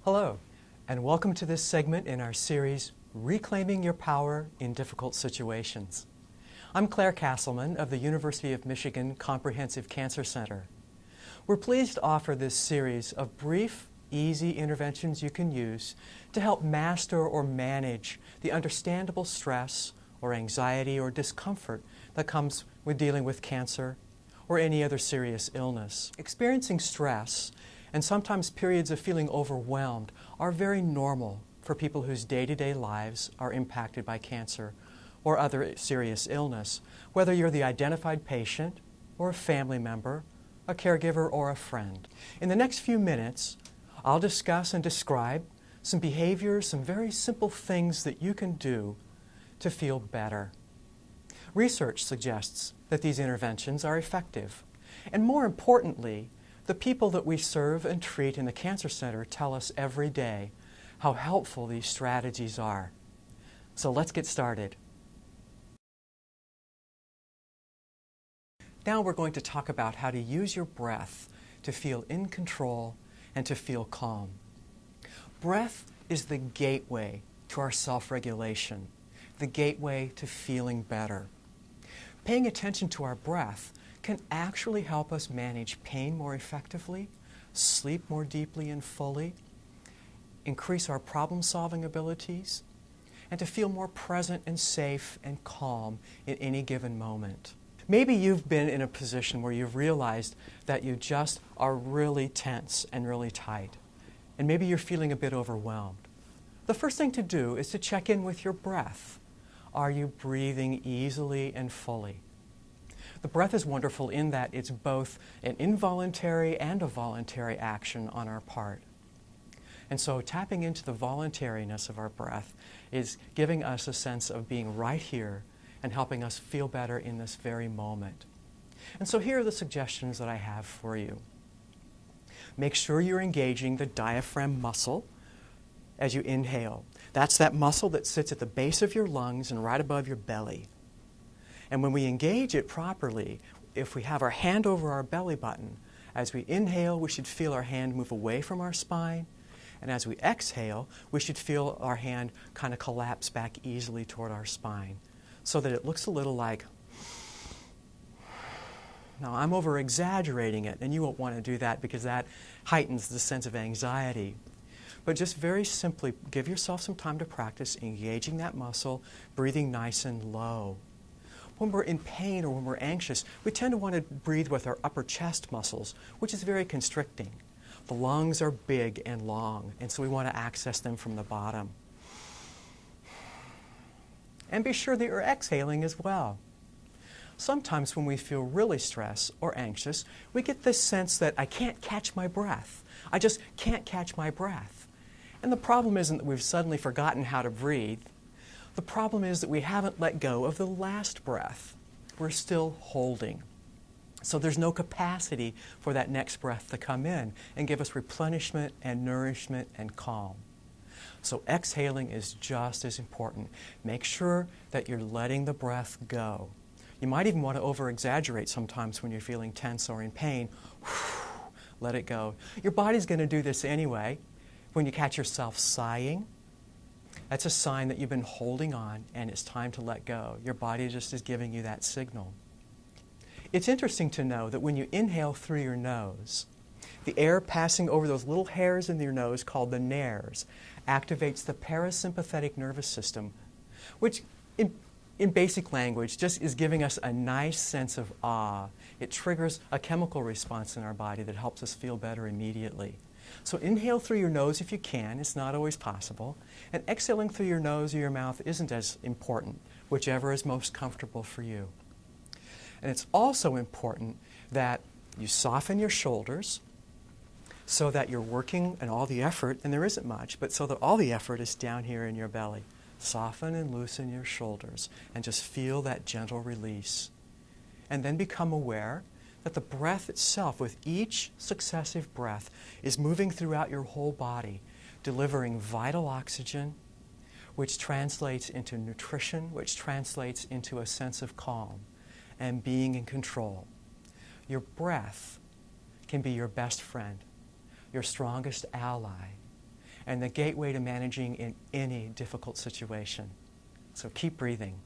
Hello, and welcome to this segment in our series, Reclaiming Your Power in Difficult Situations. I'm Claire Casselmen of the University of Michigan Comprehensive Cancer Center. We're pleased to offer this series of brief, easy interventions you can use to help master or manage the understandable stress or anxiety or discomfort that comes with dealing with cancer or any other serious illness. Experiencing stress and sometimes periods of feeling overwhelmed are very normal for people whose day-to-day lives are impacted by cancer or other serious illness, whether you're the identified patient or a family member, a caregiver, or a friend. In the next few minutes, I'll discuss and describe some behaviors, some very simple things that you can do to feel better. Research suggests that these interventions are effective. And more importantly, the people that we serve and treat in the Cancer Center tell us every day how helpful these strategies are. So let's get started. Now we're going to talk about how to use your breath to feel in control and to feel calm. Breath is the gateway to our self-regulation, the gateway to feeling better. Paying attention to our breath can actually help us manage pain more effectively, sleep more deeply and fully, increase our problem-solving abilities, and to feel more present and safe and calm in any given moment. Maybe you've been in a position where you've realized that you just are really tense and really tight, and maybe you're feeling a bit overwhelmed. The first thing to do is to check in with your breath. Are you breathing easily and fully? The breath is wonderful in that it's both an involuntary and a voluntary action on our part. And so tapping into the voluntariness of our breath is giving us a sense of being right here and helping us feel better in this very moment. And so here are the suggestions that I have for you. Make sure you're engaging the diaphragm muscle as you inhale. That's that muscle that sits at the base of your lungs and right above your belly. And when we engage it properly, if we have our hand over our belly button, as we inhale, we should feel our hand move away from our spine. And as we exhale, we should feel our hand kind of collapse back easily toward our spine so that it looks a little like, now I'm over-exaggerating it, and you won't want to do that because that heightens the sense of anxiety. But just very simply, give yourself some time to practice engaging that muscle, breathing nice and low. When we're in pain or when we're anxious, we tend to want to breathe with our upper chest muscles, which is very constricting. The lungs are big and long, and so we want to access them from the bottom. And be sure that you're exhaling as well. Sometimes when we feel really stressed or anxious, we get this sense that I can't catch my breath. I just can't catch my breath. And the problem isn't that we've suddenly forgotten how to breathe. The problem is that we haven't let go of the last breath. We're still holding. So there's no capacity for that next breath to come in and give us replenishment and nourishment and calm. So exhaling is just as important. Make sure that you're letting the breath go. You might even want to over-exaggerate sometimes when you're feeling tense or in pain. Let it go. Your body's going to do this anyway. When you catch yourself sighing, that's a sign that you've been holding on and it's time to let go. Your body just is giving you that signal. It's interesting to know that when you inhale through your nose, the air passing over those little hairs in your nose called the nares activates the parasympathetic nervous system, which in basic language just is giving us a nice sense of awe. It triggers a chemical response in our body that helps us feel better immediately. So inhale through your nose if you can. It's not always possible. And exhaling through your nose or your mouth isn't as important, whichever is most comfortable for you. And it's also important that you soften your shoulders so that you're working and all the effort, and there isn't much, but so that all the effort is down here in your belly. Soften and loosen your shoulders and just feel that gentle release. And then become aware that the breath itself, with each successive breath, is moving throughout your whole body, delivering vital oxygen, which translates into nutrition, which translates into a sense of calm and being in control. Your breath can be your best friend, your strongest ally, and the gateway to managing in any difficult situation. So keep breathing.